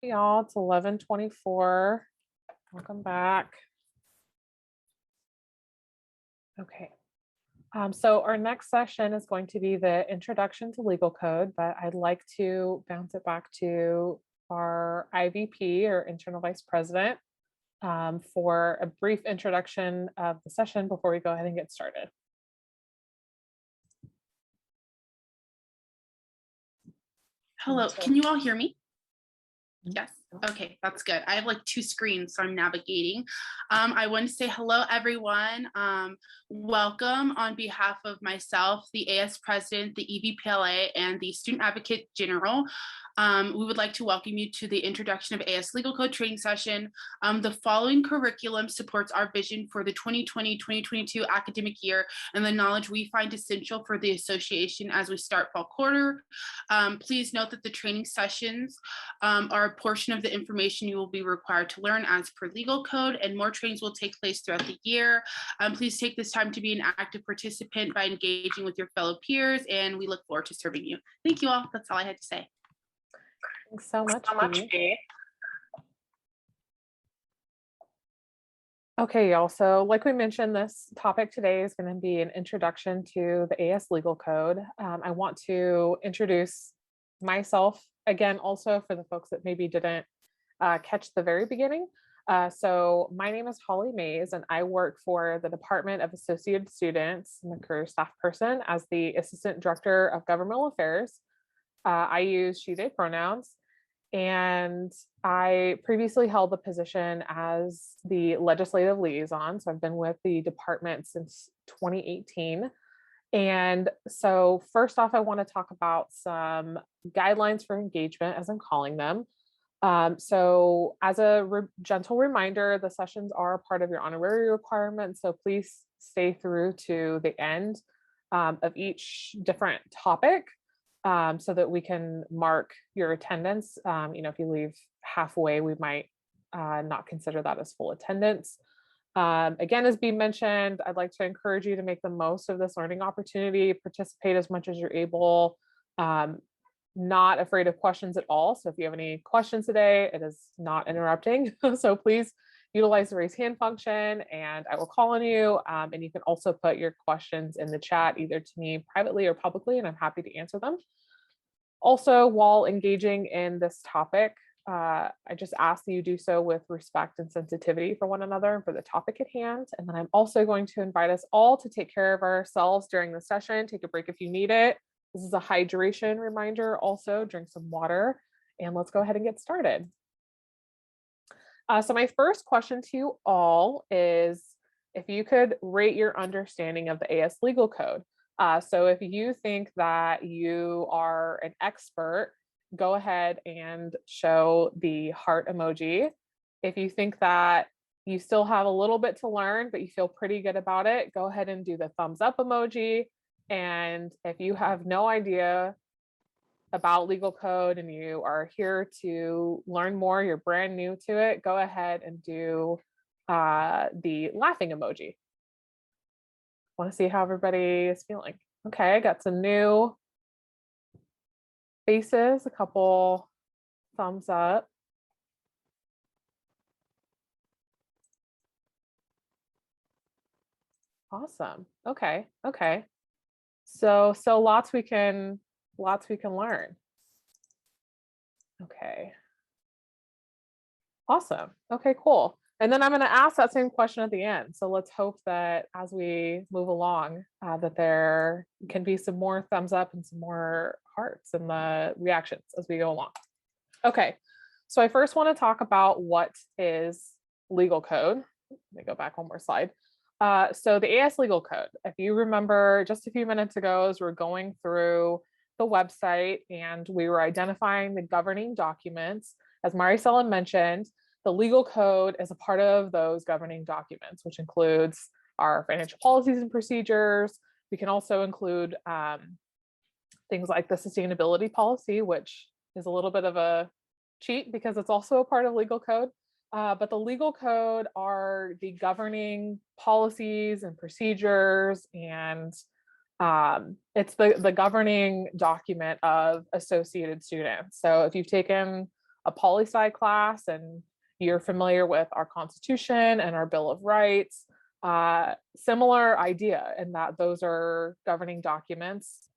Hey y'all, it's 11:24. Welcome back. Okay. So our next session is going to be the introduction to legal code, but I'd like to bounce it back to our IVP or internal vice president for a brief introduction of the session before we go ahead and get started. Hello, can you all hear me? Yes. Okay, that's good. I have like two screens, so I'm navigating. I want to say hello, everyone. Welcome on behalf of myself, the AS President, the EVPLA, and the Student Advocate General. We would like to welcome you to the Introduction of AS Legal Code training session. The following curriculum supports our vision for the 2020-2022 academic year and the knowledge we find essential for the association as we start fall quarter. Please note that the training sessions are a portion of the information you will be required to learn as per legal code, and more trainings will take place throughout the year. Please take this time to be an active participant by engaging with your fellow peers, and we look forward to serving you. Thank you all. That's all I had to say. Thanks so much, Dee. Okay, y'all. So like we mentioned, this topic today is going to be an introduction to the AS Legal Code. I want to introduce myself again, also for the folks that maybe didn't catch the very beginning. So my name is Holly Mays, and I work for the Department of Associated Students. I'm a career staff person as the Assistant Director of Governmental Affairs. I use she/they pronouns. And I previously held the position as the legislative liaison. So I've been with the department since 2018. And so first off, I want to talk about some guidelines for engagement, as I'm calling them. So as a gentle reminder, the sessions are a part of your honorary requirements. So please stay through to the end of each different topic. So that we can mark your attendance. If you leave halfway, we might not consider that as full attendance. Again, as Bea mentioned, I'd like to encourage you to make the most of this learning opportunity, participate as much as you're able, not afraid of questions at all. So if you have any questions today, it is not interrupting. So please utilize the raise hand function and I will call on you. And you can also put your questions in the chat, either to me privately or publicly, and I'm happy to answer them. Also, while engaging in this topic, I just ask that you do so with respect and sensitivity for one another and for the topic at hand. And then I'm also going to invite us all to take care of ourselves during the session. Take a break if you need it. This is a hydration reminder. Also, drink some water, and let's go ahead and get started. So my first question to you all is if you could rate your understanding of the AS Legal Code. So if you think that you are an expert, go ahead and show the heart emoji. If you think that you still have a little bit to learn, but you feel pretty good about it, go ahead and do the thumbs up emoji. And if you have no idea about legal code and you are here to learn more, you're brand new to it, go ahead and do the laughing emoji. Want to see how everybody is feeling. Okay, I got some new faces, a couple thumbs up. Awesome. Okay. So lots we can learn. Okay. Awesome. Okay, cool. And then I'm going to ask that same question at the end. So let's hope that as we move along, that there can be some more thumbs up and some more hearts in the reactions as we go along. Okay, so I first want to talk about what is legal code. Let me go back one more slide. So the AS Legal Code, if you remember just a few minutes ago, as we're going through the website and we were identifying the governing documents, as Maricela mentioned, the legal code is a part of those governing documents, which includes our financial policies and procedures. We can also include things like the sustainability policy, which is a little bit of a cheat because it's also a part of legal code. But the legal code are the governing policies and procedures, and it's the governing document of associated students. So if you've taken a poli-sci class and you're familiar with our Constitution and our Bill of Rights, similar idea in that those are governing documents.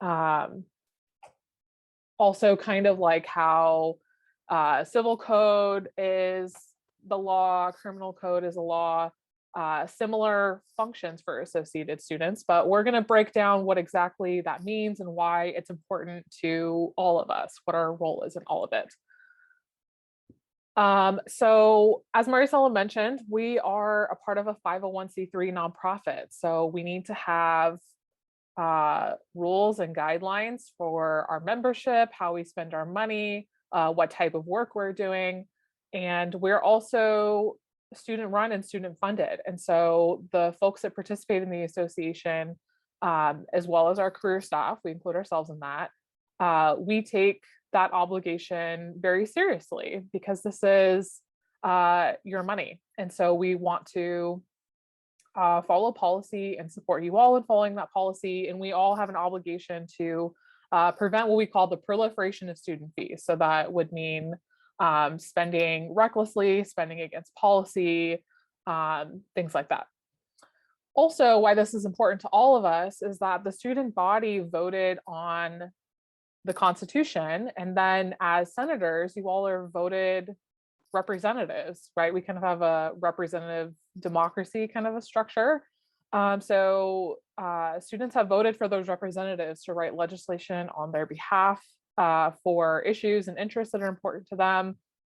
Also kind of like how civil code is the law, criminal code is a law, similar functions for associated students, but we're going to break down what exactly that means and why it's important to all of us, what our role is in all of it. So as Maricela mentioned, we are a part of a 501c3 nonprofit. So we need to have rules and guidelines for our membership, how we spend our money, what type of work we're doing. And we're also student run and student funded. And so the folks that participate in the association, as well as our career staff, we include ourselves in that, we take that obligation very seriously because this is your money. And so we want to follow policy and support you all in following that policy. And we all have an obligation to prevent what we call the proliferation of student fees. So that would mean spending recklessly, spending against policy, things like that. Also, why this is important to all of us is that the student body voted on the Constitution, and then as senators, you all are voted representatives, right? We kind of have a representative democracy kind of a structure. So students have voted for those representatives to write legislation on their behalf for issues and interests that are important to them.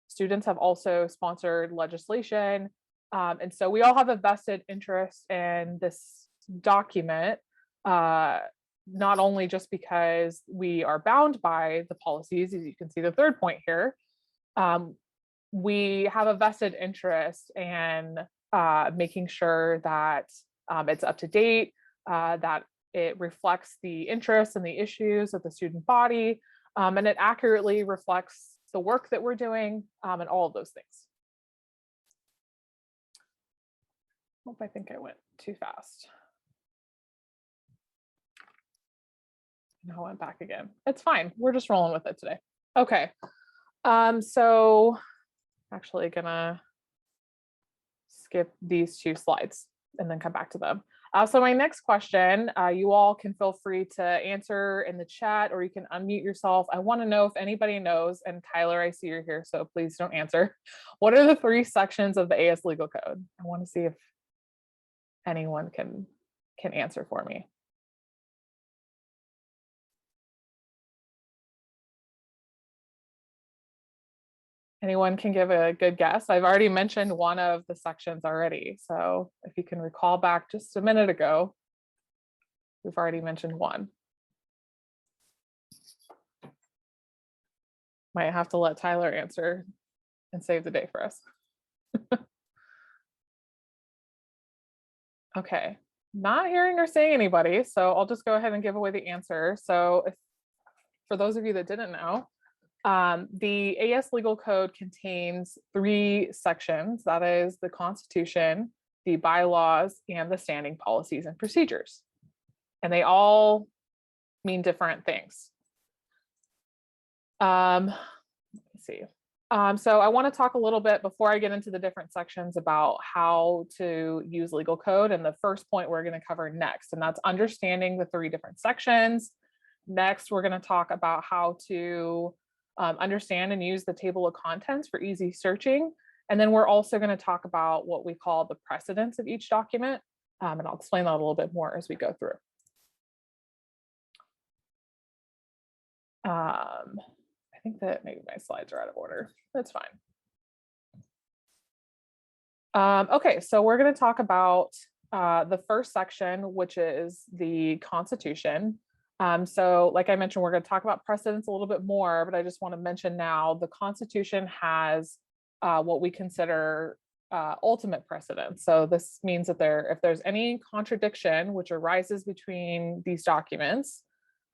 Students have also sponsored legislation. And so we all have a vested interest in this document, not only just because we are bound by the policies, as you can see the third point here, we have a vested interest in making sure that it's up to date, that it reflects the interests and the issues of the student body, and it accurately reflects the work that we're doing and all of those things. I think I went too fast. Now I went back again. It's fine. We're just rolling with it today. Okay. So actually gonna skip these two slides and then come back to them. So my next question, you all can feel free to answer in the chat or you can unmute yourself. I want to know if anybody knows, and Tyler, I see you're here, so please don't answer. What are the 3 sections of the AS Legal Code? I want to see if anyone can answer for me. Anyone can give a good guess? I've already mentioned one of the sections already. So if you can recall back just a minute ago, we've already mentioned one. Might have to let Tyler answer and save the day for us. Okay, not hearing or seeing anybody. So I'll just go ahead and give away the answer. So for those of you that didn't know, the AS Legal Code contains 3 sections. That is the Constitution, the bylaws, and the standing policies and procedures. And they all mean different things. Let's see. So I want to talk a little bit before I get into the different sections about how to use legal code. And the first point we're going to cover next, and that's understanding the 3 different sections. Next, we're going to talk about how to understand and use the table of contents for easy searching. And then we're also going to talk about what we call the precedence of each document. And I'll explain that a little bit more as we go through. I think that maybe my slides are out of order. That's fine. Okay, so we're going to talk about the first section, which is the Constitution. So like I mentioned, we're going to talk about precedents a little bit more, but I just want to mention now the Constitution has what we consider ultimate precedence. So this means that if there's any contradiction which arises between these documents,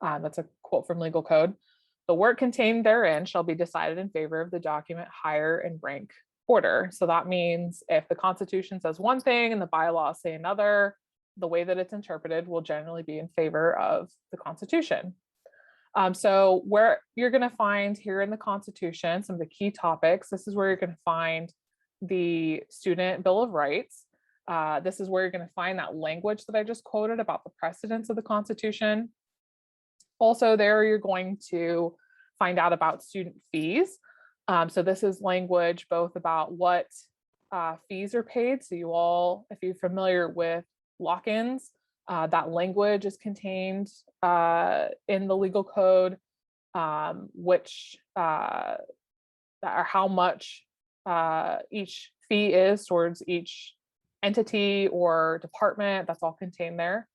that's a quote from legal code, the work contained therein shall be decided in favor of the document higher in rank order. So that means if the Constitution says one thing and the bylaws say another, the way that it's interpreted will generally be in favor of the Constitution. So where you're going to find here in the Constitution, some of the key topics, this is where you're going to find the Student Bill of Rights. This is where you're going to find that language that I just quoted about the precedents of the Constitution. Also there, you're going to find out about student fees. So this is language both about what fees are paid. So you all, if you're familiar with lock-ins, that language is contained in the legal code, which or how much each fee is towards each entity or department. That's all contained there.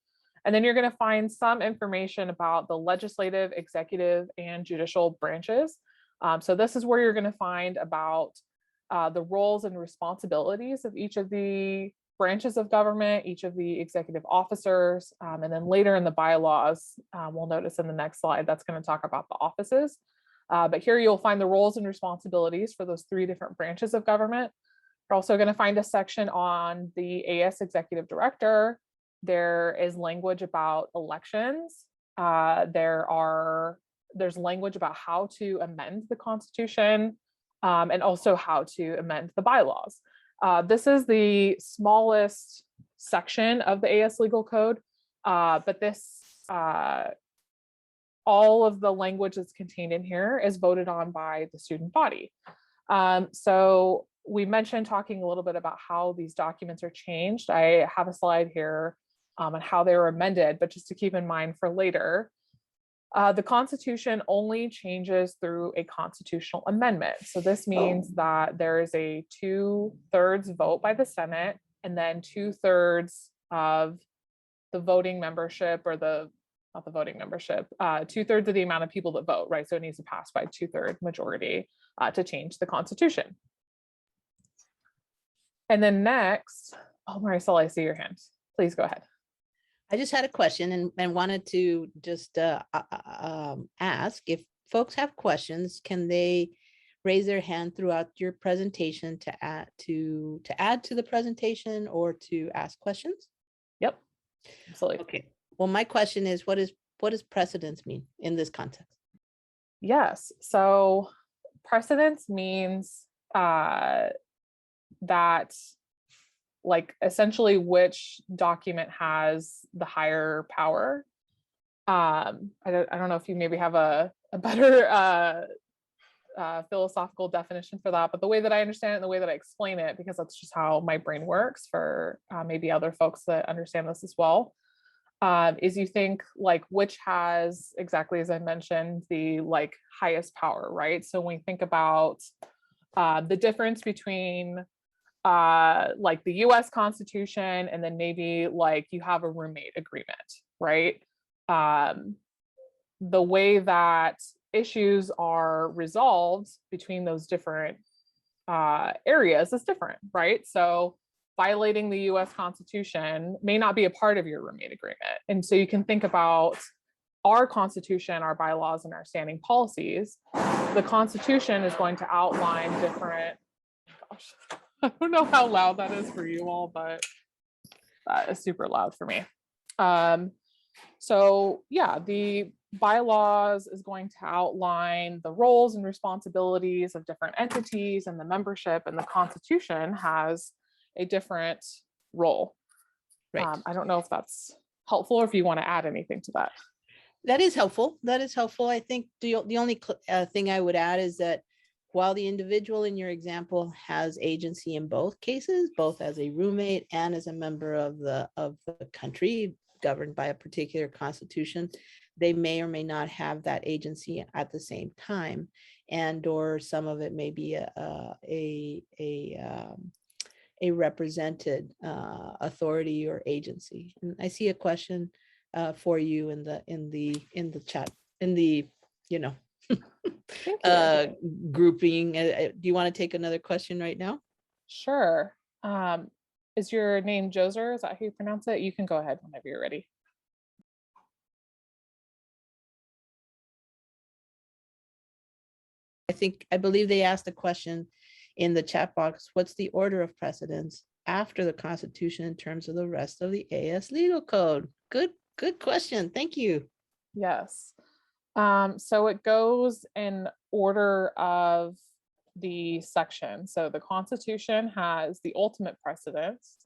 And then you're going to find some information about the legislative, executive, and judicial branches. So this is where you're going to find about the roles and responsibilities of each of the branches of government, each of the executive officers. And then later in the bylaws, we'll notice in the next slide, that's going to talk about the offices. But here you'll find the roles and responsibilities for those 3 different branches of government. You're also going to find a section on the AS executive director. There is language about elections. There's language about how to amend the Constitution, and also how to amend the bylaws. This is the smallest section of the AS legal code, but this all of the language that's contained in here is voted on by the student body. So we mentioned talking a little bit about how these documents are changed. I have a slide here on how they were amended, but just to keep in mind for later, the Constitution only changes through a constitutional amendment. So this means that there is a 2/3 vote by the Senate, and then 2/3 of the voting membership, or not the voting membership, 2/3 of the amount of people that vote, right? So it needs to pass by 2/3 majority to change the Constitution. And then next, oh, Marisol, I see your hand. Please go ahead. I just had a question and wanted to just ask if folks have questions, can they raise their hand throughout your presentation to add to the presentation or to ask questions? Yep, absolutely. Okay. Well, my question is, what does precedence mean in this context? Yes. So precedence means that, like, essentially which document has the higher power. I don't know if you maybe have a better philosophical definition for that, but the way that I understand it and the way that I explain it, because that's just how my brain works for maybe other folks that understand this as well, is you think like which has, exactly as I mentioned, the like highest power, right? So when we think about the difference between like the US Constitution and then maybe like you have a roommate agreement, right? The way that issues are resolved between those different areas is different, right? So violating the US Constitution may not be a part of your roommate agreement. And so you can think about our Constitution, our bylaws, and our standing policies. The Constitution is going to outline different, gosh, I don't know how loud that is for you all, but that is super loud for me. So yeah, the bylaws is going to outline the roles and responsibilities of different entities and the membership, and the Constitution has a different role. Right. I don't know if that's helpful or if you want to add anything to that. That is helpful. That is helpful. I think the only thing I would add is that while the individual in your example has agency in both cases, both as a roommate and as a member of the country governed by a particular constitution, they may or may not have that agency at the same time, and or some of it may be a represented authority or agency. And I see a question for you in the chat, in the grouping. Do you want to take another question right now? Sure. Is your name Joser? Is that how you pronounce it? You can go ahead whenever you're ready. I believe they asked a question in the chat box. What's the order of precedence after the Constitution in terms of the rest of the AS legal code? Good question. Thank you. Yes. So it goes in order of the section. So the Constitution has the ultimate precedence,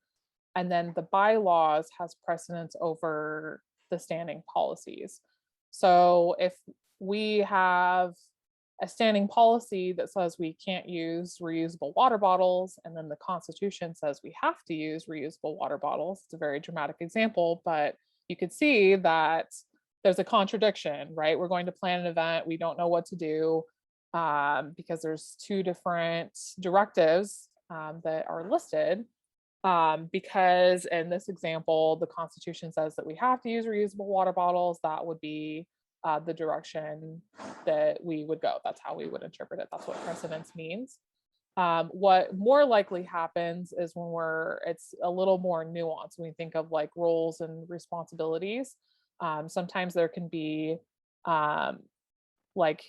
and then the bylaws has precedence over the standing policies. So if we have a standing policy that says we can't use reusable water bottles, and then the Constitution says we have to use reusable water bottles, it's a very dramatic example, but you could see that there's a contradiction, right? We're going to plan an event, we don't know what to do, because there's two different directives that are listed. Because in this example, the Constitution says that we have to use reusable water bottles, that would be the direction that we would go. That's how we would interpret it. That's what precedence means. What more likely happens is when it's a little more nuanced. When we think of like roles and responsibilities, sometimes there can be like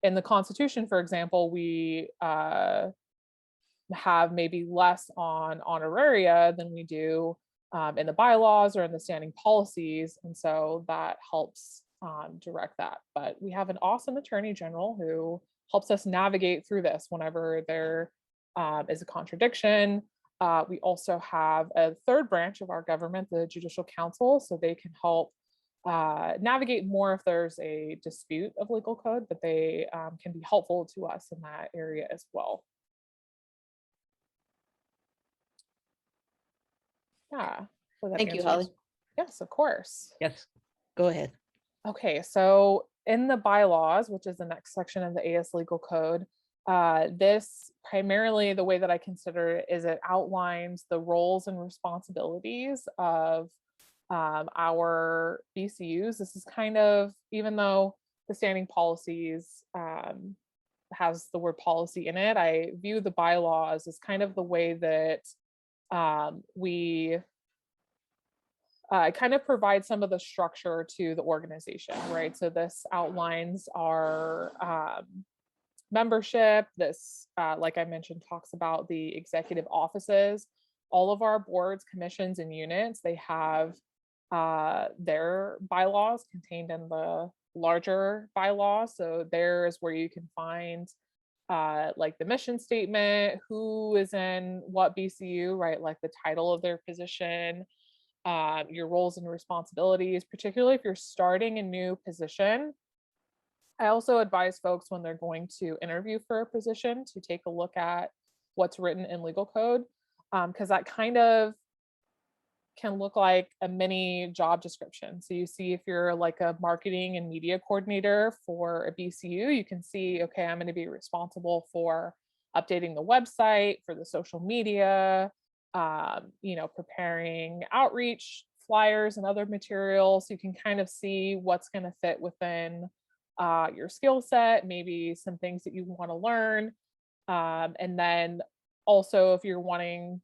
in the Constitution, for example, we have maybe less on honoraria than we do in the bylaws or in the standing policies. And so that helps direct that. But we have an awesome attorney general who helps us navigate through this whenever there is a contradiction. We also have a third branch of our government, the Judicial Council, so they can help navigate more if there's a dispute of legal code, but they can be helpful to us in that area as well. Yeah. Thank you, Holly. Yes, of course. Yes, go ahead. Okay, so in the bylaws, which is the next section of the AS legal code, this primarily the way that I consider it is it outlines the roles and responsibilities of our BCUs. This is kind of, even though the standing policies has the word policy in it, I view the bylaws as kind of the way that we kind of provide some of the structure to the organization, right? So this outlines our membership. This, like I mentioned, talks about the executive offices. All of our boards, commissions, and units, they have their bylaws contained in the larger bylaws. So there is where you can find like the mission statement, who is in what BCU, right? Like the title of their position, your roles and responsibilities, particularly if you're starting a new position. I also advise folks when they're going to interview for a position to take a look at what's written in legal code, because that kind of can look like a mini job description. So you see if you're like a marketing and media coordinator for a BCU, you can see, okay, I'm going to be responsible for updating the website, for the social media, preparing outreach flyers and other materials. So you can kind of see what's going to fit within your skill set, maybe some things that you want to learn. And then also if you're wanting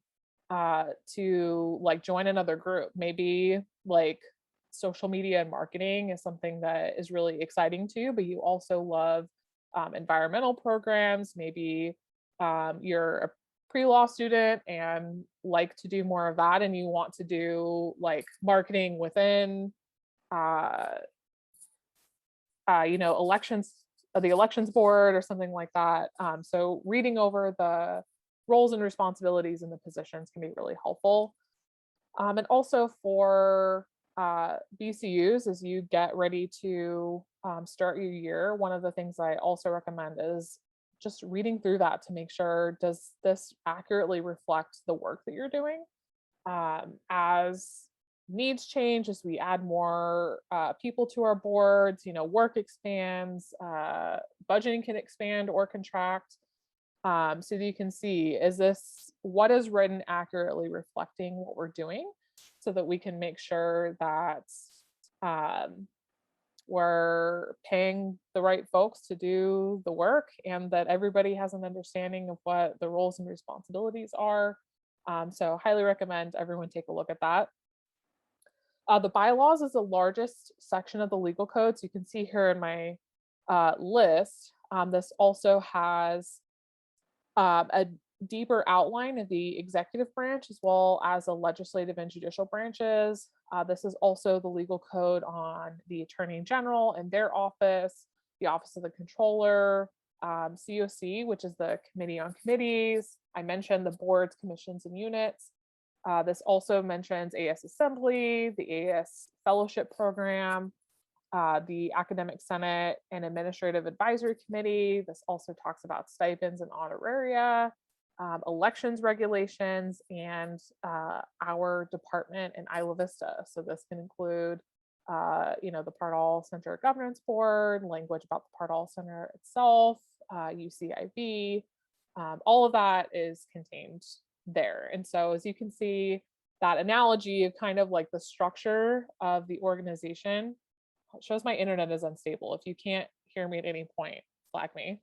to like join another group, maybe like social media and marketing is something that is really exciting to you, but you also love environmental programs. Maybe you're a pre-law student and like to do more of that, and you want to do like marketing within elections, the elections board or something like that. So reading over the roles and responsibilities in the positions can be really helpful. And also for BCUs, as you get ready to start your year, one of the things I also recommend is just reading through that to make sure, does this accurately reflect the work that you're doing? As needs change, as we add more people to our boards, work expands, budgeting can expand or contract. So that you can see, what is written accurately reflecting what we're doing, so that we can make sure that we're paying the right folks to do the work, and that everybody has an understanding of what the roles and responsibilities are. So highly recommend everyone take a look at that. The bylaws is the largest section of the legal code. So you can see here in my list, this also has a deeper outline of the executive branch as well as the legislative and judicial branches. This is also the legal code on the Attorney General and their office, the Office of the Controller, COC, which is the Committee on Committees. I mentioned the boards, commissions, and units. This also mentions AS Assembly, the AS Fellowship Program, the Academic Senate and Administrative Advisory Committee. This also talks about stipends and honoraria, elections regulations, and our department in Isla Vista. So this can include, the Pardall Center Governance Board, language about the Pardall Center itself, UCIB. All of that is contained there. And so as you can see, that analogy of kind of like the structure of the organization shows my internet is unstable. If you can't hear me at any point, flag me.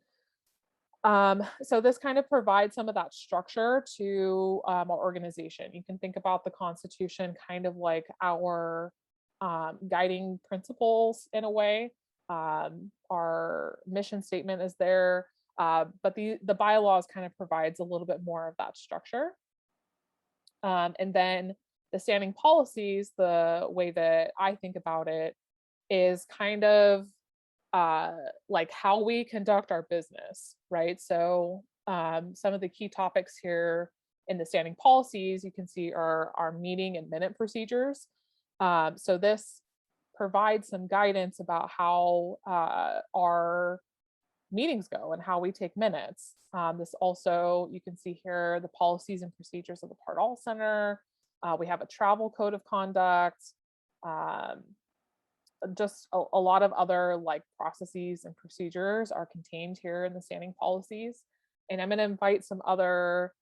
So this kind of provides some of that structure to our organization. You can think about the Constitution kind of like our guiding principles in a way. Our mission statement is there, but the bylaws kind of provides a little bit more of that structure. And then the standing policies, the way that I think about it is kind of like how we conduct our business, right? So some of the key topics here in the standing policies you can see are our meeting and minute procedures. So this provides some guidance about how our meetings go and how we take minutes. This also, you can see here the policies and procedures of the Pardall Center. We have a travel code of conduct. Just a lot of other like processes and procedures are contained here in the standing policies. And I'm going to invite some other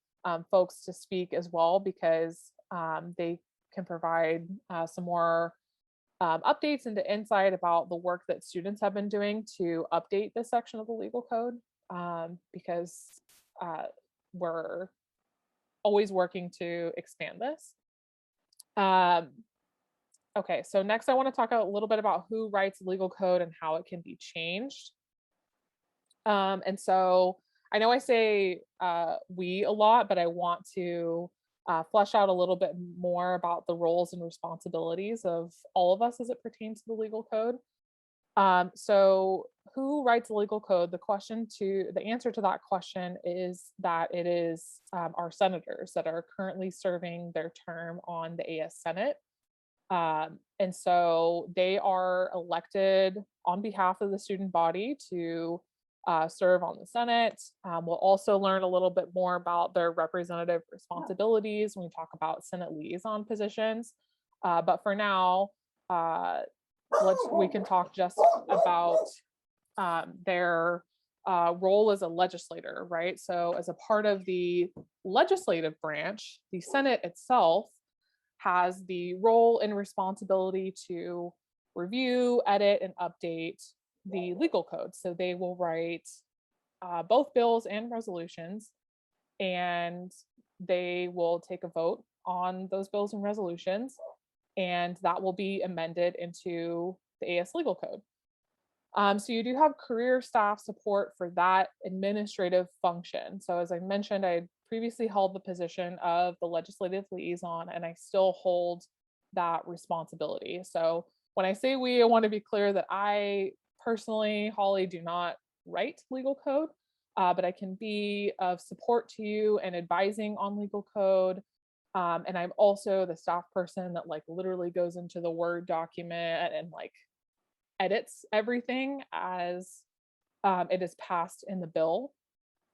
folks to speak as well, because they can provide some more updates into insight about the work that students have been doing to update this section of the legal code, because we're always working to expand this. Okay, so next I want to talk a little bit about who writes legal code and how it can be changed. And so I know I say we a lot, but I want to flesh out a little bit more about the roles and responsibilities of all of us as it pertains to the legal code. So who writes the legal code? The answer to that question is that it is our senators that are currently serving their term on the AS Senate. And so they are elected on behalf of the student body to serve on the Senate. We'll also learn a little bit more about their representative responsibilities when we talk about Senate liaison positions. But for now, we can talk just about their role as a legislator, right? So as a part of the legislative branch, the Senate itself has the role and responsibility to review, edit, and update the legal code. So they will write both bills and resolutions, and they will take a vote on those bills and resolutions, and that will be amended into the AS legal code. So you do have career staff support for that administrative function. So as I mentioned, I previously held the position of the legislative liaison, and I still hold that responsibility. So when I say we, I want to be clear that I personally, Holly, do not write legal code, but I can be of support to you and advising on legal code. And I'm also the staff person that like literally goes into the Word document and like edits everything as it is passed in the bill.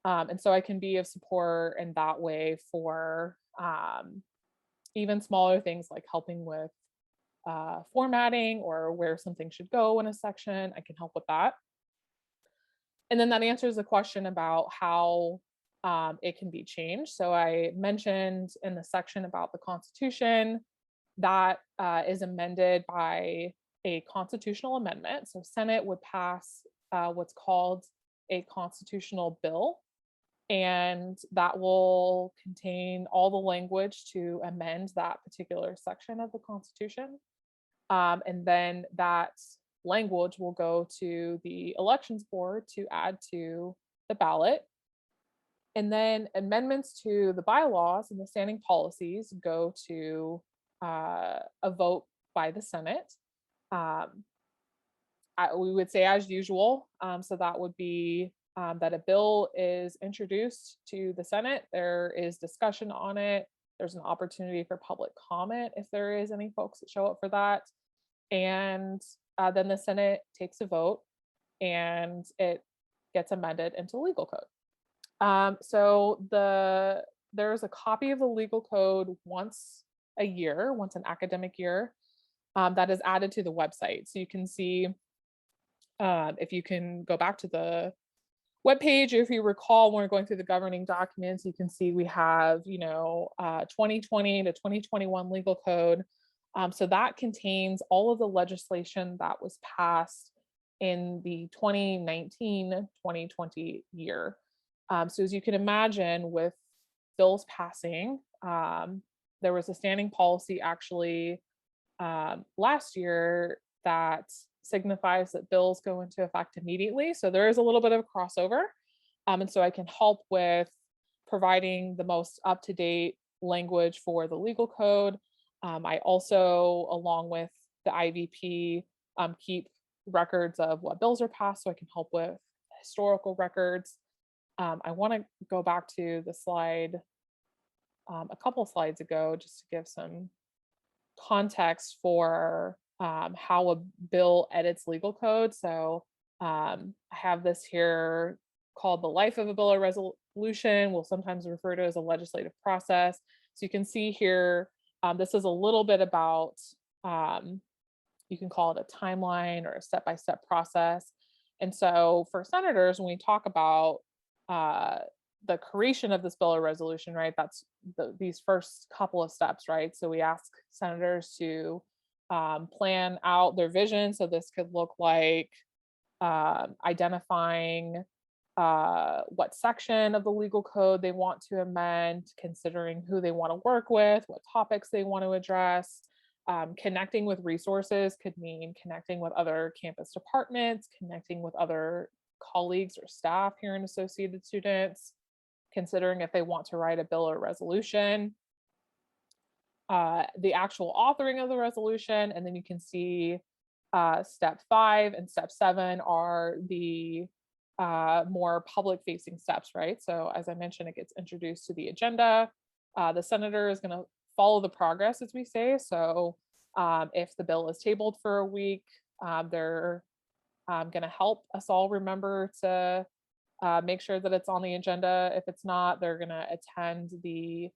And so I can be of support in that way for even smaller things like helping with formatting or where something should go in a section. I can help with that. And then that answers the question about how it can be changed. So I mentioned in the section about the Constitution that is amended by a constitutional amendment. So Senate would pass what's called a constitutional bill, and that will contain all the language to amend that particular section of the Constitution. And then that language will go to the elections board to add to the ballot. And then amendments to the bylaws and the standing policies go to a vote by the Senate. We would say as usual. So that would be that a bill is introduced to the Senate. There is discussion on it. There's an opportunity for public comment if there is any folks that show up for that. And then the Senate takes a vote and it gets amended into legal code. So there's a copy of the legal code once a year, once an academic year, that is added to the website. So you can see, if you can go back to the webpage, if you recall, when we're going through the governing documents, you can see we have, 2020 to 2021 legal code. So that contains all of the legislation that was passed in the 2019-2020 year. So as you can imagine, with bills passing, there was a standing policy actually last year that signifies that bills go into effect immediately. So there is a little bit of crossover. And so I can help with providing the most up-to-date language for the legal code. I also, along with the IVP, keep records of what bills are passed, so I can help with historical records. I want to go back to the slide a couple slides ago, just to give some context for how a bill edits legal code. So I have this here called the life of a bill or resolution. We'll sometimes refer to it as a legislative process. So you can see here, this is a little bit about, you can call it a timeline or a step-by-step process. And so for senators, when we talk about the creation of this bill or resolution, right, that's these first couple of steps, right? So we ask senators to plan out their vision. So this could look like identifying what section of the legal code they want to amend, considering who they want to work with, what topics they want to address. Connecting with resources could mean connecting with other campus departments, connecting with other colleagues or staff here in Associated Students, considering if they want to write a bill or resolution, the actual authoring of the resolution, and then you can see step 5 and step 7 are the more public-facing steps, right? So as I mentioned, it gets introduced to the agenda. The senator is going to follow the progress, as we say. So if the bill is tabled for a week, they're going to help us all remember to make sure that it's on the agenda. If it's not, they're going to attend the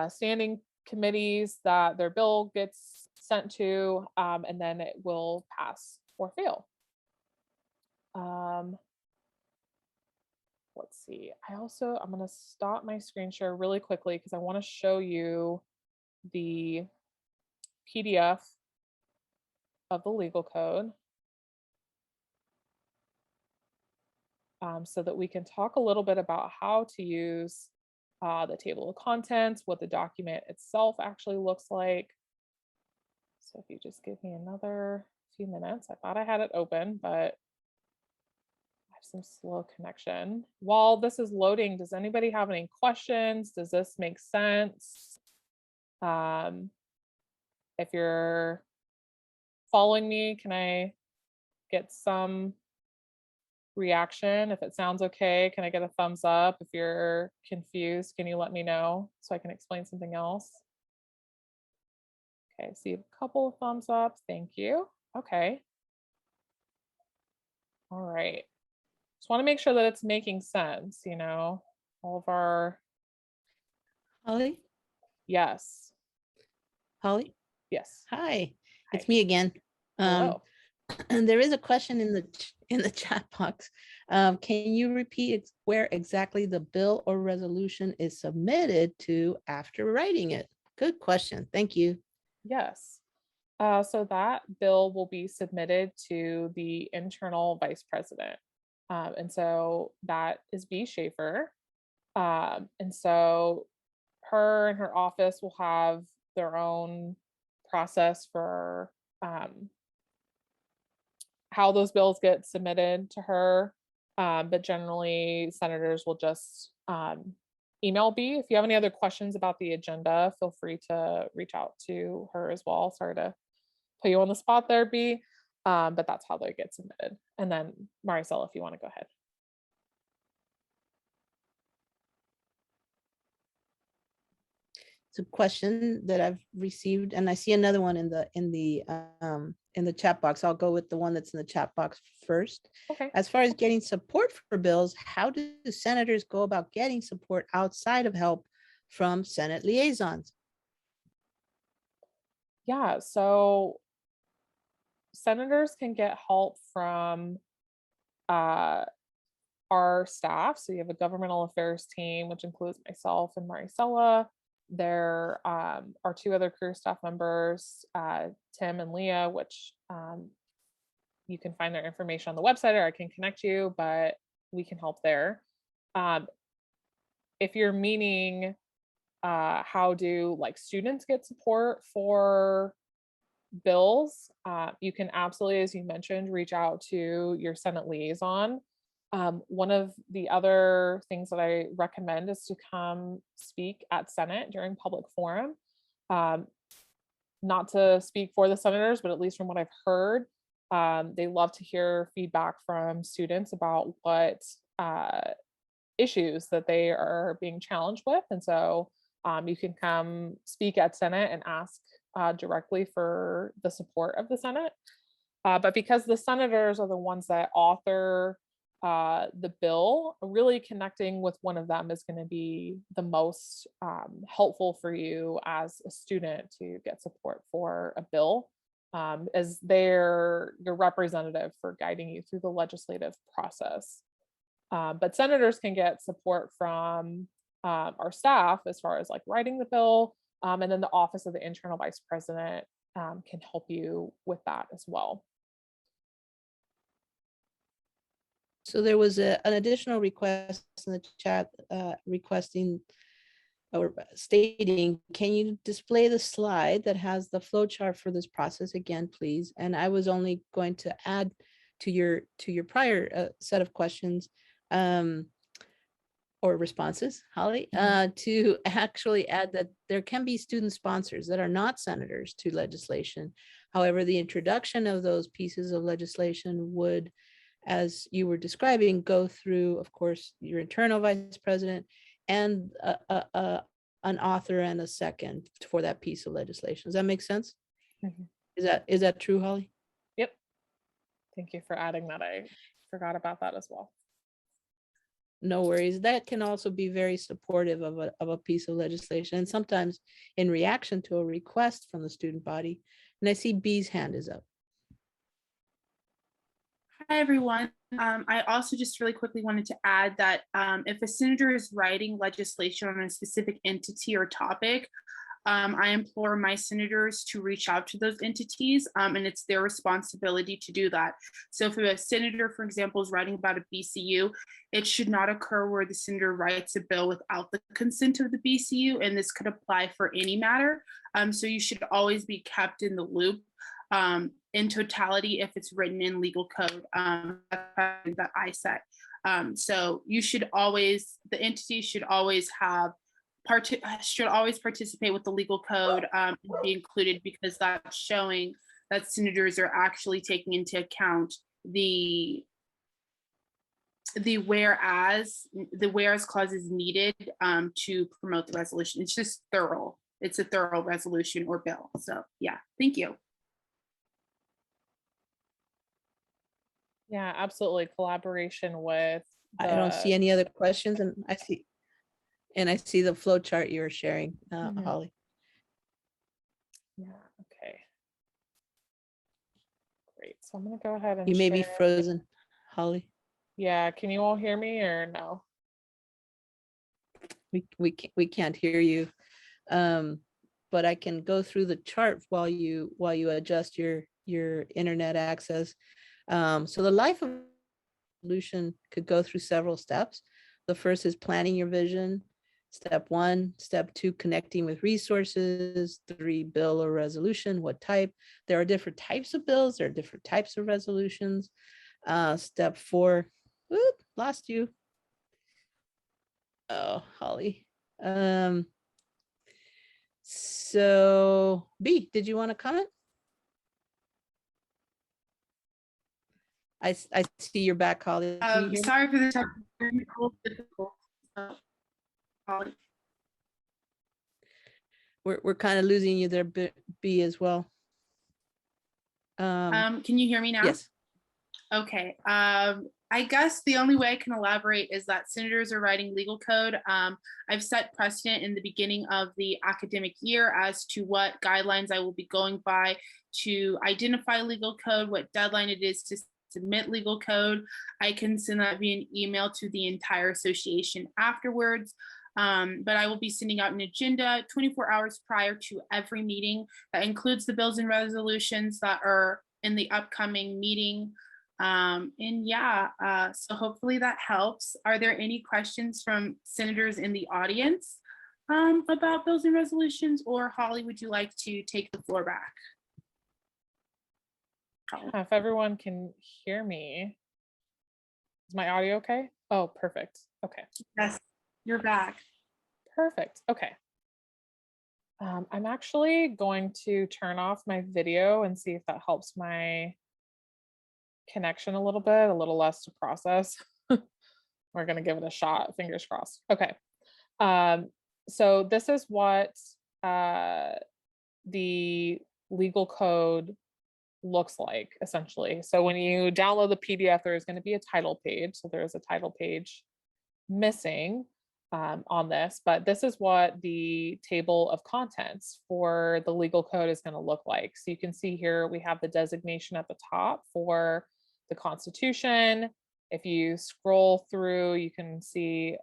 standing committees that their bill gets sent to, and then it will pass or fail. Let's see. I'm going to stop my screen share really quickly because I want to show you the PDF of the legal code, so that we can talk a little bit about how to use the table of contents, what the document itself actually looks like. So if you just give me another few minutes, I thought I had it open, but I have some slow connection. While this is loading, does anybody have any questions? Does this make sense? If you're following me, can I get some reaction? If it sounds okay, can I get a thumbs up? If you're confused, can you let me know so I can explain something else? Okay, see a couple of thumbs up. Thank you. Okay. All right. Just want to make sure that it's making sense, all of our. Holly? Yes. Holly? Yes. Hi, it's Hi. me again. Hello. And there is a question in the chat box. Can you repeat where exactly the bill or resolution is submitted to after writing it? Good question. Thank you. Yes. So that bill will be submitted to the internal vice president. And so that is B. Schaefer. And so her and her office will have their own process for how those bills get submitted to her. But generally, senators will just email Bee. If you have any other questions about the agenda, feel free to reach out to her as well. Sorry to put you on the spot there, Bee. But that's how they get submitted. And then Maricela, if you want to go ahead. It's a question that I've received, and I see another one in the chat box. I'll go with the one that's in the chat box first. Okay. As far as getting support for bills, how do senators go about getting support outside of help from Senate liaisons? Yeah, so senators can get help from our staff. So you have a governmental affairs team, which includes myself and Maricela. There are two other career staff members, Tim and Leah, which you can find their information on the website, or I can connect you, but we can help there. If you're meaning how do like students get support for bills, you can absolutely, as you mentioned, reach out to your Senate liaison. One of the other things that I recommend is to come speak at Senate during public forum. Not to speak for the senators, but at least from what I've heard, they love to hear feedback from students about what issues that they are being challenged with. And so you can come speak at Senate and ask directly for the support of the Senate. But because the senators are the ones that author the bill, really connecting with one of them is going to be the most helpful for you as a student to get support for a bill, as they're your representative for guiding you through the legislative process. But senators can get support from our staff as far as like writing the bill, and then the Office of the Internal Vice President can help you with that as well. So there was an additional request in the chat requesting or stating, can you display the slide that has the flow chart for this process again, please? And I was only going to add to your prior set of questions or responses, Holly, to actually add that there can be student sponsors that are not senators to legislation. However, the introduction of those pieces of legislation would, as you were describing, go through, of course, your internal vice president and an author and a second for that piece of legislation. Does that make sense? Is that true, Holly? Yep. Thank you for adding that. I forgot about that as well. No worries. That can also be very supportive of a piece of legislation, and sometimes in reaction to a request from the student body. And I see B's hand is up. Hi, everyone. I also just really quickly wanted to add that if a senator is writing legislation on a specific entity or topic, I implore my senators to reach out to those entities, and it's their responsibility to do that. So if a senator, for example, is writing about a BCU, it should not occur where the senator writes a bill without the consent of the BCU, and this could apply for any matter. So you should always be kept in the loop in totality if it's written in legal code that I set. So you should always, the entity should always have should always participate with the legal code and be included, because that's showing that senators are actually taking into account the whereas clause is needed to promote the resolution. It's just thorough. It's a thorough resolution or bill. So yeah, thank you. Yeah, absolutely. Collaboration with I don't see any other questions, and I see the flow chart you were sharing, Holly. Yeah, okay. Great. So I'm going to go ahead and You may be share. frozen, Holly. Yeah, can you all hear me or no? We can't hear you, but I can go through the chart while you adjust your internet access. So the life of solution could go through several steps. The first is planning your vision. Step 1. Step 2, connecting with resources. 3, bill or resolution. What type? There are different types of bills. There are different types of resolutions. Step 4. Lost you. Oh, Holly. So B, did you want to comment? I see your back, Holly. Can you hear me? Sorry for the technical difficulties. Holly. We're kind of losing you there, B, as well. Can you hear me now? Yes. Okay. I guess the only way I can elaborate is that senators are writing legal code. I've set precedent in the beginning of the academic year as to what guidelines I will be going by to identify legal code, what deadline it is to submit legal code. I can send that via an email to the entire association afterwards. But I will be sending out an agenda 24 hours prior to every meeting that includes the bills and resolutions that are in the upcoming meeting. And yeah, so hopefully that helps. Are there any questions from senators in the audience about bills and resolutions, or Holly, would you like to take the floor back? If everyone can hear me, is my audio okay? Oh, perfect. Okay. Yes, you're back. Perfect. Okay. I'm actually going to turn off my video and see if that helps my connection a little bit, a little less to process. We're going to give it a shot, fingers crossed. Okay. So this is what the legal code looks like, essentially. So when you download the PDF, there is going to be a title page. So there is a title page missing on this, but this is what the table of contents for the legal code is going to look like. So you can see here we have the designation at the top for the Constitution. If you scroll through, you can see,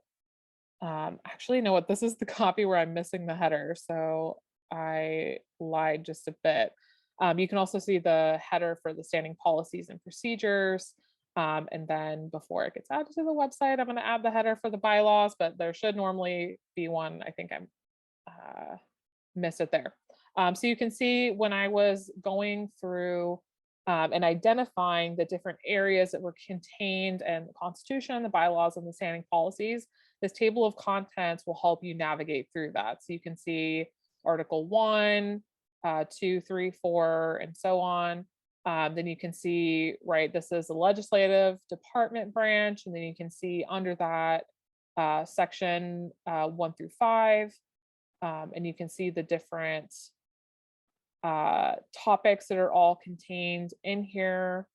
actually, you know what, this is the copy where I'm missing the header. So I lied just a bit. You can also see the header for the standing policies and procedures. And then before it gets added to the website, I'm going to add the header for the bylaws, but there should normally be one. I think I'm missed it there. So you can see when I was going through and identifying the different areas that were contained in the Constitution, the bylaws, and the standing policies, this table of contents will help you navigate through that. So you can see Article 1, 2, 3, 4, and so on. Then you can see, right, this is the legislative department branch, and then you can see under that section 1 through 5, and you can see the different topics that are all contained in here.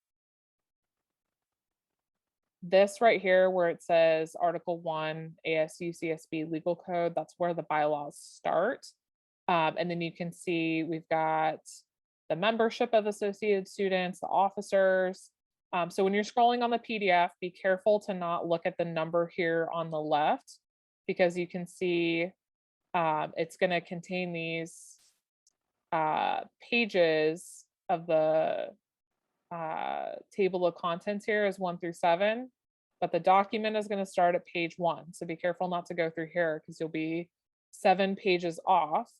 This right here where it says Article 1, ASU CSB Legal Code, that's where the bylaws start. And then you can see we've got the membership of associated students, the officers. So when you're scrolling on the PDF, be careful to not look at the number here on the left, because you can see it's going to contain these pages of the table of contents here is 1 through 7, but the document is going to start at page 1. So be careful not to go through here because you'll be 7 pages off.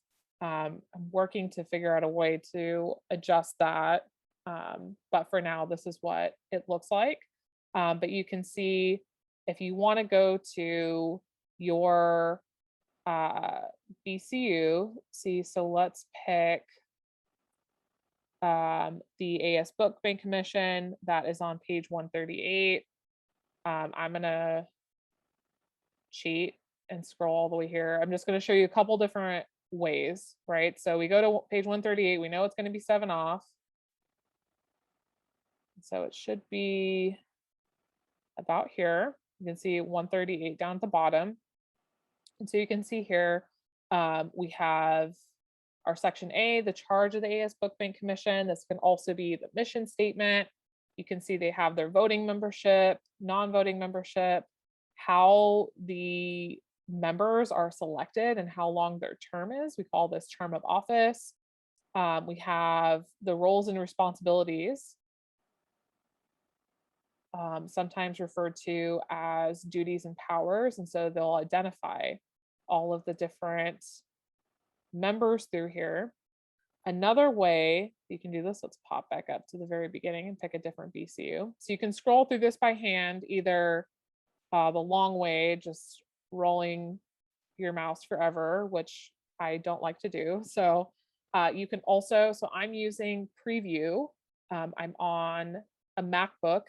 I'm working to figure out a way to adjust that. But for now, this is what it looks like. But you can see if you want to go to your BCU, so let's pick the AS Book Bank Commission that is on page 138. I'm gonna cheat and scroll all the way here. I'm just going to show you a couple different ways, right? So we go to page 138, we know it's going to be 7 off. So it should be about here. You can see 138 down at the bottom. And so you can see here, we have our section A, the charge of the AS Book Bank Commission. This can also be the mission statement. You can see they have their voting membership, non-voting membership, how the members are selected and how long their term is. We call this term of office. We have the roles and responsibilities, sometimes referred to as duties and powers. And so they'll identify all of the different members through here. Another way you can do this, let's pop back up to the very beginning and pick a different BCU. So you can scroll through this by hand, either the long way, just rolling your mouse forever, which I don't like to do. So you can also, so I'm using preview. I'm on a MacBook,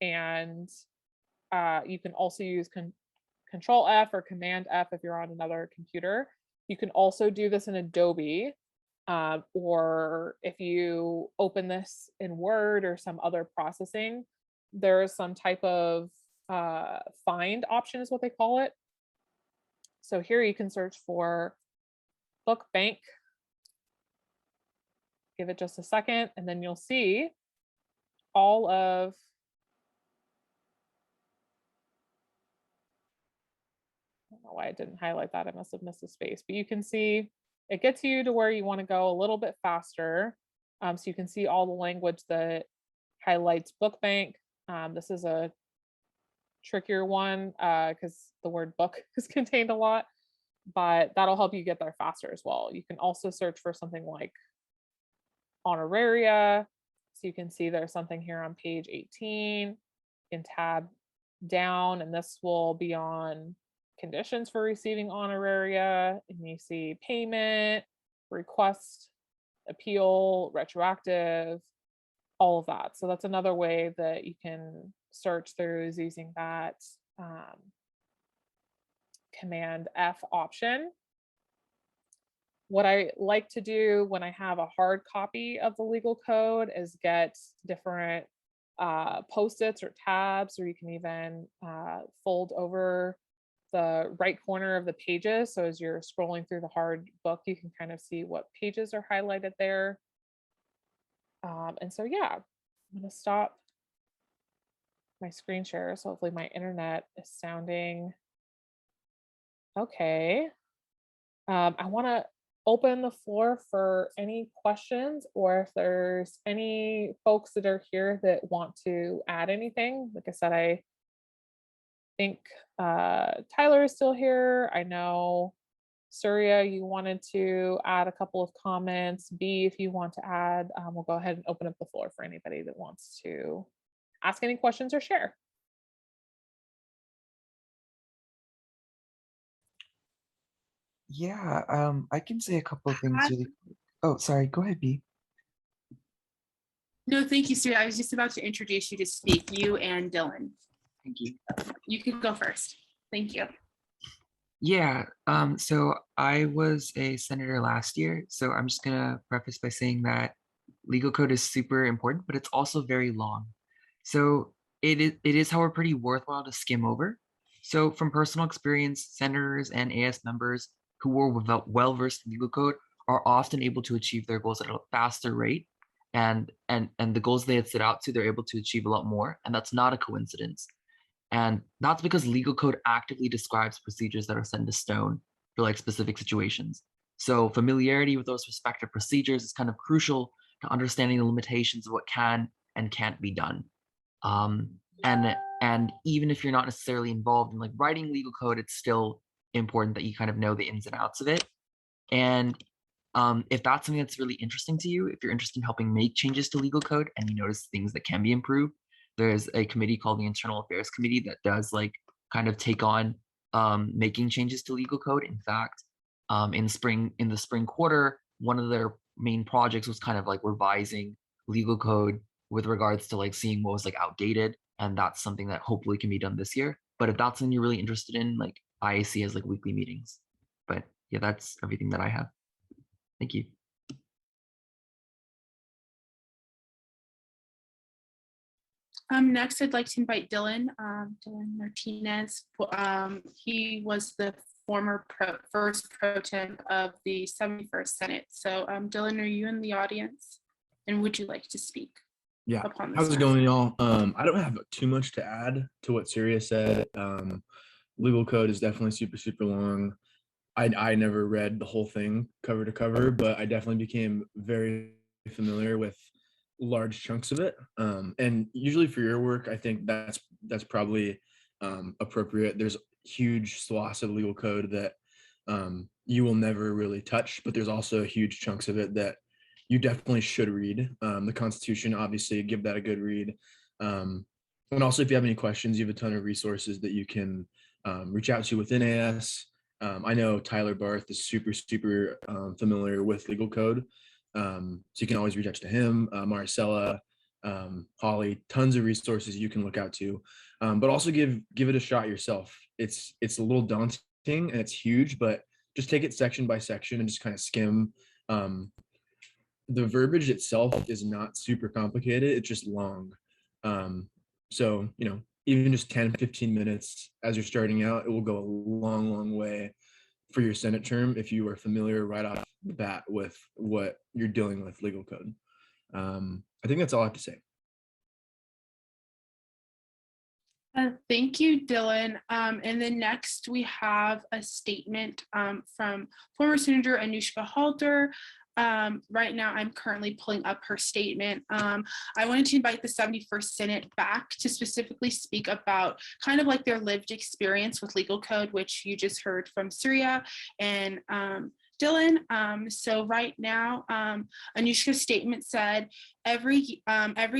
and you can also use Control F or Command F if you're on another computer. You can also do this in Adobe, or if you open this in Word or some other processing, there is some type of find option is what they call it. So here you can search for book bank. Give it just a second, and then you'll see all of I don't know why I didn't highlight that. I must have missed a space, but you can see it gets you to where you want to go a little bit faster. So you can see all the language that highlights book bank. This is a trickier one because the word book is contained a lot, but that'll help you get there faster as well. You can also search for something like honoraria. So you can see there's something here on page 18. You can tab down, and this will be on conditions for receiving honoraria. And you see payment, request, appeal, retroactive, all of that. So that's another way that you can search through, is using that Command F option. What I like to do when I have a hard copy of the legal code is get different post-its or tabs, or you can even fold over the right corner of the pages. So as you're scrolling through the hard book, you can kind of see what pages are highlighted there. And so, yeah, I'm going to stop my screen share. So hopefully my internet is sounding okay. I want to open the floor for any questions, or if there's any folks that are here that want to add anything. Like I said, I think Tyler is still here. I know Surya, you wanted to add a couple of comments. B, if you want to add, we'll go ahead and open up the floor for anybody that wants to ask any questions or share. Yeah, I can say a couple of things really quick. Oh, sorry, go ahead, B. No, thank you, Sue. I was just about to introduce you to speak, you and Dylan. Thank you. You can go first. Thank you. Yeah, so I was a senator last year, so I'm just gonna preface by saying that legal code is super important, but it's also very long. So it is, however, pretty worthwhile to skim over. So from personal experience, senators and AS members who are well-versed in legal code are often able to achieve their goals at a faster rate, and the goals they had set out to, they're able to achieve a lot more, and that's not a coincidence. And that's because legal code actively describes procedures that are set in stone for like specific situations. So familiarity with those respective procedures is kind of crucial to understanding the limitations of what can and can't be done. And even if you're not necessarily involved in like writing legal code, it's still important that you kind of know the ins and outs of it. And if that's something that's really interesting to you, if you're interested in helping make changes to legal code and you notice things that can be improved, there's a committee called the Internal Affairs Committee that does like kind of take on making changes to legal code. In fact, in the spring quarter, one of their main projects was kind of like revising legal code with regards to like seeing what was like outdated, and that's something that hopefully can be done this year. But if that's something you're really interested in, like IAC has like weekly meetings. But yeah, that's everything that I have. Thank you. Next, I'd like to invite Dylan Martinez. He was the former first pro temp of the 71st Senate. So Dylan, are you in the audience? And would you like to speak? Yeah, how's it going, y'all? I don't have too much to add to what Surya said. Legal code is definitely super long. I never read the whole thing cover to cover, but I definitely became very familiar with large chunks of it. And usually for your work, I think that's probably appropriate. There's huge swaths of legal code that you will never really touch, but there's also huge chunks of it that you definitely should read. The Constitution, obviously, give that a good read. And also, if you have any questions, you have a ton of resources that you can reach out to within AS. I know Tyler Barth is super familiar with legal code, so you can always reach out to him. Marcella, Holly, tons of resources you can look out to, but also give it a shot yourself. It's a little daunting and it's huge, but just take it section by section and just kind of skim. The verbiage itself is not super complicated, it's just long. So even just 10-15 minutes as you're starting out, it will go a long way for your Senate term if you are familiar right off the bat with what you're dealing with legal code. I think that's all I have to say. Thank you, Dylan. And then next we have a statement from former Senator Anushka Halter. Right now, I'm currently pulling up her statement. I wanted to invite the 71st Senate back to specifically speak about kind of like their lived experience with legal code, which you just heard from Surya and Dylan. So right now, Anushka's statement said, every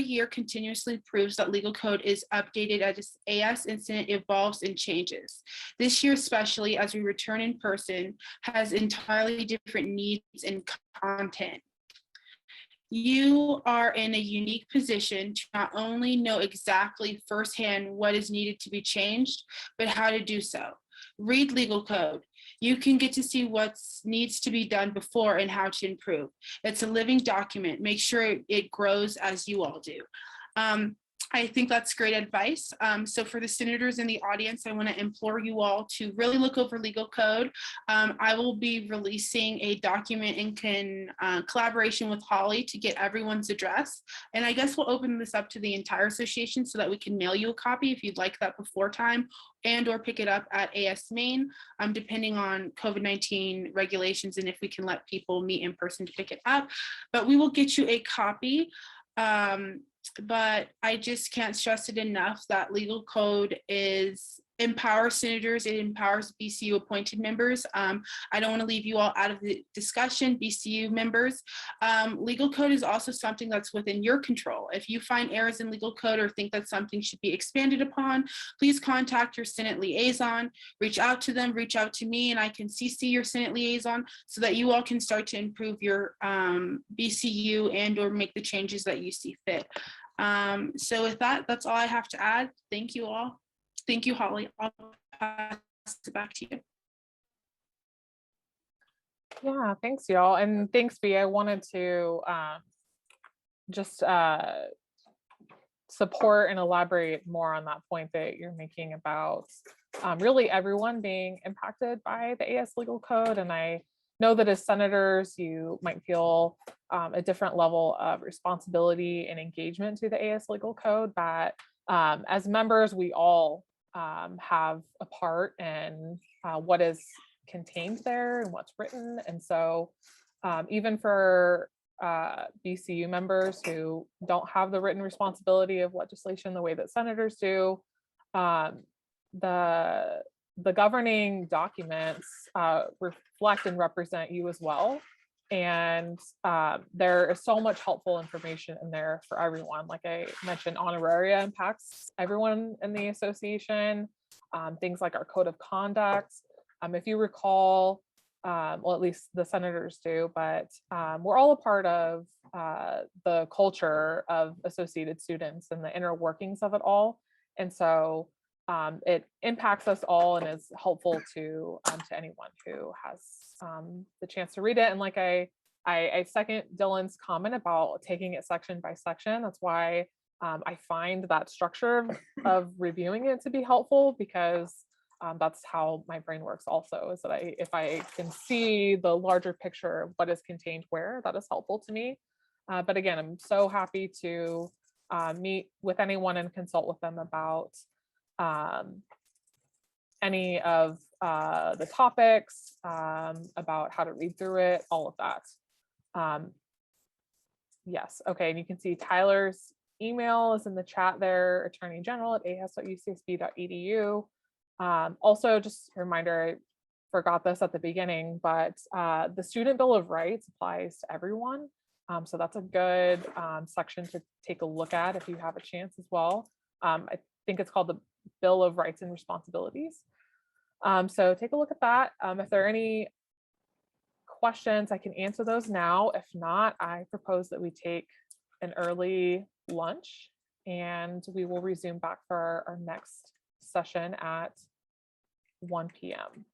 year continuously proves that legal code is updated as AS incident evolves and changes. This year, especially as we return in person, has entirely different needs and content. You are in a unique position to not only know exactly firsthand what is needed to be changed, but how to do so. Read legal code. You can get to see what needs to be done before and how to improve. It's a living document. Make sure it grows as you all do. I think that's great advice. So for the senators in the audience, I want to implore you all to really look over legal code. I will be releasing a document in collaboration with Holly to get everyone's address. And I guess we'll open this up to the entire association so that we can mail you a copy if you'd like that before time, and or pick it up at AS Main, depending on COVID-19 regulations and if we can let people meet in person to pick it up. But we will get you a copy. But I just can't stress it enough that legal code empowers senators, it empowers BCU appointed members. I don't want to leave you all out of the discussion, BCU members. Legal code is also something that's within your control. If you find errors in legal code or think that something should be expanded upon, please contact your Senate liaison, reach out to them, reach out to me, and I can CC your Senate liaison so that you all can start to improve your BCU and or make the changes that you see fit. So with that, that's all I have to add. Thank you all. Thank you, Holly. I'll pass it back to you. Yeah, thanks, y'all. And thanks, B. I wanted to just support and elaborate more on that point that you're making about really everyone being impacted by the AS legal code. And I know that as senators, you might feel a different level of responsibility and engagement to the AS legal code, but as members, we all have a part in what is contained there and what's written. And so even for BCU members who don't have the written responsibility of legislation the way that senators do, the governing documents reflect and represent you as well. And there is so much helpful information in there for everyone. Like I mentioned, honoraria impacts everyone in the association. Things like our code of conduct. If you recall, well, at least the senators do, but we're all a part of the culture of Associated Students and the inner workings of it all. And so it impacts us all and is helpful to anyone who has the chance to read it. And like I second Dylan's comment about taking it section by section. That's why I find that structure of reviewing it to be helpful, because that's how my brain works also, is that if I can see the larger picture of what is contained where, that is helpful to me. But again, I'm so happy to meet with anyone and consult with them about any of the topics, about how to read through it, all of that. Yes, okay, and you can see Tyler's email is in the chat there, attorneygeneral@as.ucsb.edu. Also, just a reminder, I forgot this at the beginning, but the Student Bill of Rights applies to everyone. So that's a good section to take a look at if you have a chance as well. I think it's called the Bill of Rights and Responsibilities. So take a look at that. If there are any questions, I can answer those now. If not, I propose that we take an early lunch and we will resume back for our next session at 1 p.m.